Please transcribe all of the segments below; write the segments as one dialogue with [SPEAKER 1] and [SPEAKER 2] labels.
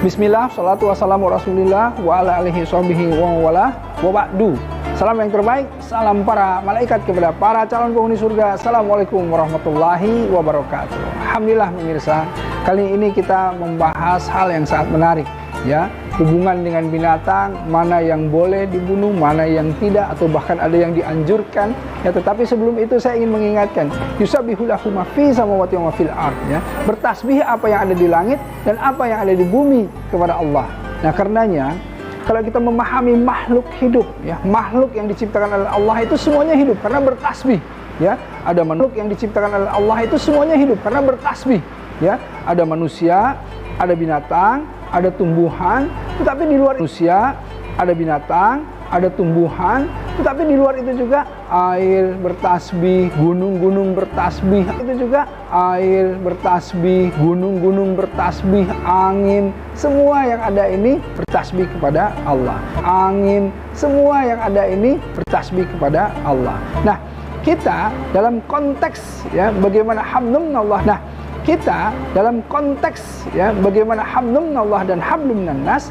[SPEAKER 1] Bismillah, salatu wassalamu rasulillah wa ala alihi sahbihi wa wala wa ba'du. Salam yang terbaik, salam para malaikat kepada para calon penghuni surga. Assalamualaikum warahmatullahi wabarakatuh. Alhamdulillah pemirsa, kali ini kita membahas hal yang sangat menarik, ya. Hubungan dengan binatang, mana yang boleh dibunuh, mana yang tidak, atau bahkan ada yang dianjurkan, ya. Tetapi sebelum itu saya ingin mengingatkan, yusabbihu lahu ma fi samawati wa ma fil ard, ya. Bertasbih apa yang ada di langit dan apa yang ada di bumi kepada Allah. Nah, karenanya kalau kita memahami makhluk hidup, ya, makhluk yang diciptakan oleh Allah itu semuanya hidup karena bertasbih, ya. Ada makhluk yang diciptakan oleh Allah itu semuanya hidup karena bertasbih, ya. Ada manusia, ada binatang, ada tumbuhan, tetapi di luar manusia ada binatang, ada tumbuhan, tetapi di luar itu juga air bertasbih, gunung-gunung bertasbih, itu juga air bertasbih, gunung-gunung bertasbih, angin, semua yang ada ini bertasbih kepada Allah. Angin, semua yang ada ini bertasbih kepada Allah. Nah, kita dalam konteks, ya, bagaimana hablum minallah. Nah, kita dalam konteks, ya, bagaimana hablum minallah dan hablum minannas,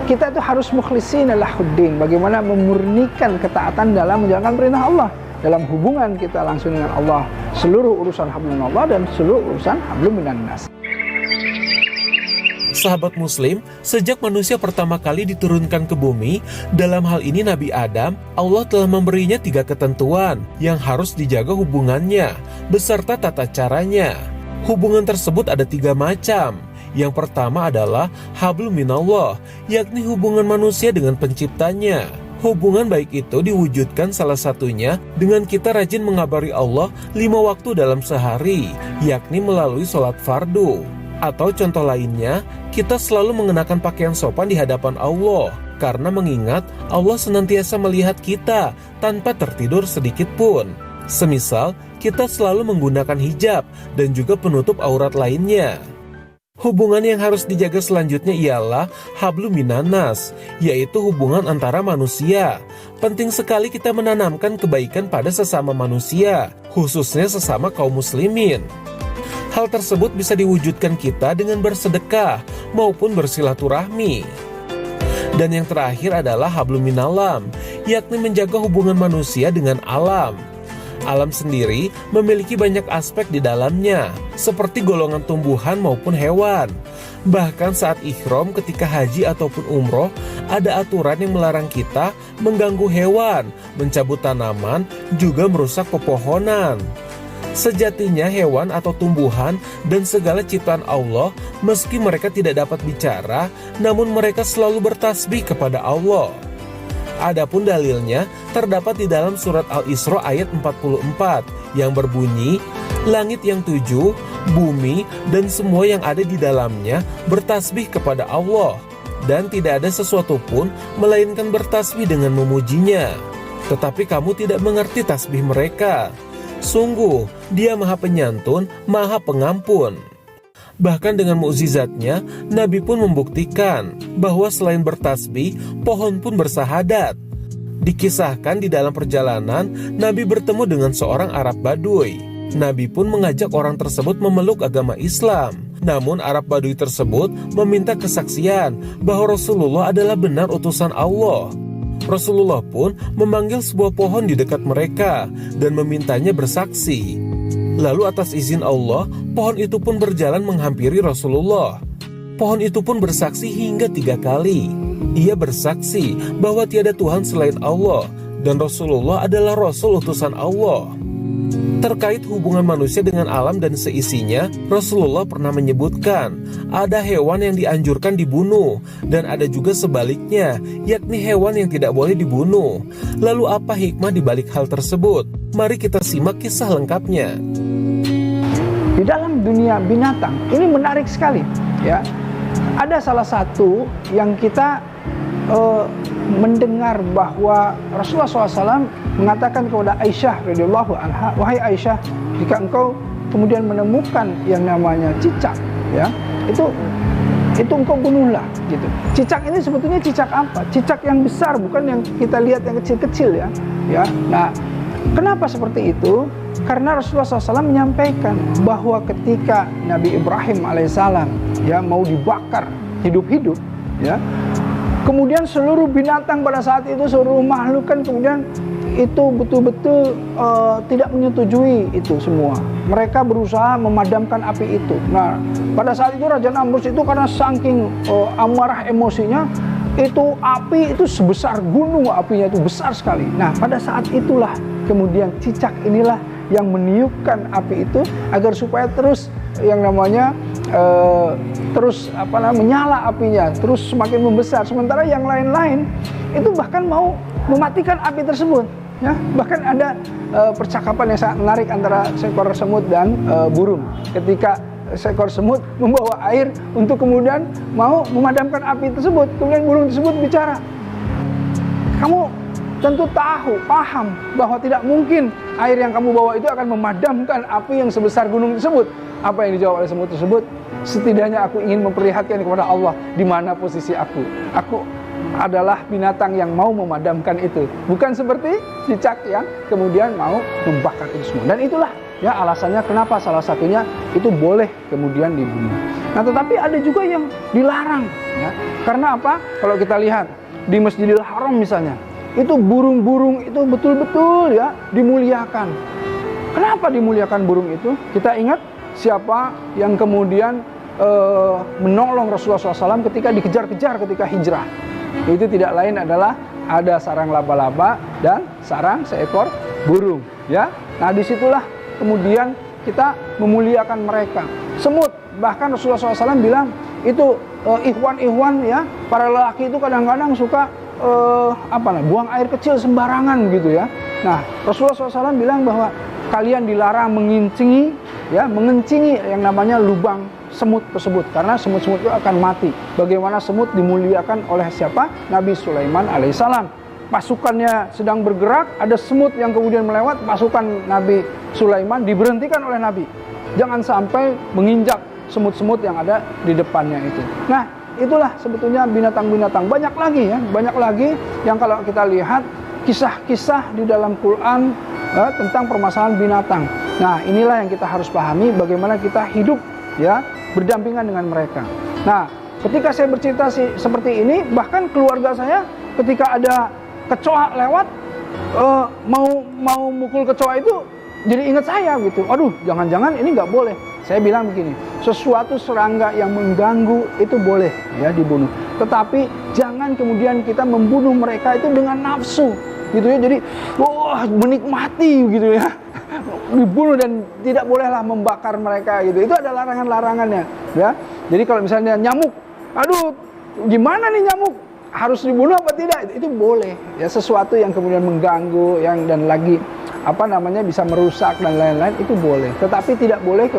[SPEAKER 1] kita itu harus mukhlishina lahuddin, bagaimana memurnikan ketaatan dalam menjalankan perintah Allah, dalam hubungan kita langsung dengan Allah, seluruh urusan hablum minallah dan seluruh urusan hablum minannas.
[SPEAKER 2] Sahabat muslim, sejak manusia pertama kali diturunkan ke bumi, dalam hal ini Nabi Adam, Allah telah memberinya 3 ketentuan yang harus dijaga hubungannya, beserta tata caranya. Hubungan tersebut ada 3 macam. Yang pertama adalah hablum minallah, yakni hubungan manusia dengan penciptanya. Hubungan baik itu diwujudkan salah satunya dengan kita rajin mengabari Allah 5 waktu dalam sehari, yakni melalui sholat fardu. Atau contoh lainnya, kita selalu mengenakan pakaian sopan di hadapan Allah, karena mengingat Allah senantiasa melihat kita tanpa tertidur sedikit pun. Semisal, kita selalu menggunakan hijab dan juga penutup aurat lainnya. Hubungan yang harus dijaga selanjutnya ialah hablum minannas, yaitu hubungan antara manusia. Penting sekali kita menanamkan kebaikan pada sesama manusia, khususnya sesama kaum muslimin. Hal tersebut bisa diwujudkan kita dengan bersedekah maupun bersilaturahmi. Dan yang terakhir adalah hablum minalam, yakni menjaga hubungan manusia dengan alam. Alam sendiri memiliki banyak aspek di dalamnya, seperti golongan tumbuhan maupun hewan. Bahkan saat ihram ketika haji ataupun umroh, ada aturan yang melarang kita mengganggu hewan, mencabut tanaman, juga merusak pepohonan. Sejatinya hewan atau tumbuhan dan segala ciptaan Allah, meski mereka tidak dapat bicara, namun mereka selalu bertasbih kepada Allah. Adapun dalilnya terdapat di dalam surat Al-Isra ayat 44 yang berbunyi, langit yang 7, bumi, dan semua yang ada di dalamnya bertasbih kepada Allah, dan tidak ada sesuatu pun melainkan bertasbih dengan memujinya. Tetapi kamu tidak mengerti tasbih mereka. Sungguh, Dia Maha Penyantun, Maha Pengampun. Bahkan dengan mukjizatnya, Nabi pun membuktikan bahwa selain bertasbih, pohon pun bersahadat. Dikisahkan di dalam perjalanan, Nabi bertemu dengan seorang Arab Baduy. Nabi pun mengajak orang tersebut memeluk agama Islam. Namun Arab Baduy tersebut meminta kesaksian bahwa Rasulullah adalah benar utusan Allah. Rasulullah pun memanggil sebuah pohon di dekat mereka dan memintanya bersaksi. Lalu atas izin Allah, pohon itu pun berjalan menghampiri Rasulullah. Pohon itu pun bersaksi hingga 3 kali. Ia bersaksi bahwa tiada Tuhan selain Allah, dan Rasulullah adalah Rasul utusan Allah. Terkait hubungan manusia dengan alam dan seisinya, Rasulullah pernah menyebutkan, ada hewan yang dianjurkan dibunuh, dan ada juga sebaliknya, yakni hewan yang tidak boleh dibunuh. Lalu apa hikmah di balik hal tersebut? Mari kita simak kisah lengkapnya.
[SPEAKER 1] Di dalam dunia binatang, ini menarik sekali, ya. Ada salah satu yang kita mendengar bahwa Rasulullah SAW mengatakan kepada Aisyah radhiyallahu anha, wahai Aisyah, jika engkau kemudian menemukan yang namanya cicak, ya, itu engkau bunuhlah, gitu. Cicak ini sebetulnya cicak apa? Cicak yang besar, bukan yang kita lihat yang kecil-kecil, ya. Ya, nah, kenapa seperti itu? Karena Rasulullah SAW menyampaikan bahwa ketika Nabi Ibrahim alaihissalam, ya, mau dibakar hidup-hidup, ya. Kemudian seluruh binatang pada saat itu, seluruh makhluk kan kemudian itu betul-betul tidak menyetujui itu semua. Mereka berusaha memadamkan api itu. Nah, pada saat itu Raja Namrus itu karena saking amarah emosinya, itu api itu sebesar gunung, apinya itu besar sekali. Nah, pada saat itulah kemudian cicak inilah yang meniupkan api itu agar supaya terus yang namanya menyala apinya, terus semakin membesar. Sementara yang lain-lain itu bahkan mau mematikan api tersebut. Ya, bahkan ada percakapan yang sangat menarik antara seekor semut dan burung. Ketika seekor semut membawa air untuk kemudian mau memadamkan api tersebut, kemudian burung tersebut bicara, kamu tentu paham bahwa tidak mungkin air yang kamu bawa itu akan memadamkan api yang sebesar gunung tersebut. Apa yang dijawab oleh semut tersebut? Setidaknya aku ingin memperlihatkan kepada Allah di mana posisi aku. Aku adalah binatang yang mau memadamkan itu, bukan seperti cicak yang kemudian mau membakar itu semua. Dan itulah ya alasannya kenapa salah satunya itu boleh kemudian dibunuh. Nah, tetapi ada juga yang dilarang, ya. Karena apa? Kalau kita lihat di Masjidil Haram misalnya, itu burung-burung itu betul-betul ya dimuliakan. Kenapa dimuliakan burung itu? Kita ingat siapa yang kemudian menolong Rasulullah SAW ketika dikejar-kejar ketika hijrah. Itu tidak lain adalah ada sarang laba-laba dan sarang seekor burung, ya. Nah, disitulah kemudian kita memuliakan mereka. Semut, bahkan Rasulullah SAW bilang itu ikhwan-ikhwan ya, para lelaki itu kadang-kadang suka buang air kecil sembarangan gitu ya. Nah, Rasulullah SAW bilang bahwa kalian dilarang mengencingi yang namanya lubang semut tersebut, karena semut-semut itu akan mati. Bagaimana semut dimuliakan oleh siapa? Nabi Sulaiman alaihissalam. Pasukannya sedang bergerak, ada semut yang kemudian melewat, pasukan Nabi Sulaiman diberhentikan oleh Nabi. Jangan sampai menginjak semut-semut yang ada di depannya itu. Nah, itulah sebetulnya binatang-binatang. Banyak lagi yang kalau kita lihat kisah-kisah di dalam Quran tentang permasalahan binatang. Nah, inilah yang kita harus pahami, bagaimana kita hidup ya berdampingan dengan mereka. Nah, ketika saya bercerita seperti ini, bahkan keluarga saya ketika ada kecoa lewat mau mukul kecoa itu jadi ingat saya gitu. Aduh, jangan-jangan ini nggak boleh. Saya bilang begini, sesuatu serangga yang mengganggu itu boleh ya dibunuh. Tetapi jangan kemudian kita membunuh mereka itu dengan nafsu gitu ya. Jadi menikmati gitu ya. Dibunuh dan tidak bolehlah membakar mereka gitu. Itu ada larangan-larangannya ya. Jadi kalau misalnya nyamuk, aduh gimana nih nyamuk, harus dibunuh apa tidak? Itu boleh ya, sesuatu yang kemudian mengganggu dan lagi bisa merusak dan lain-lain itu boleh. Tetapi tidak boleh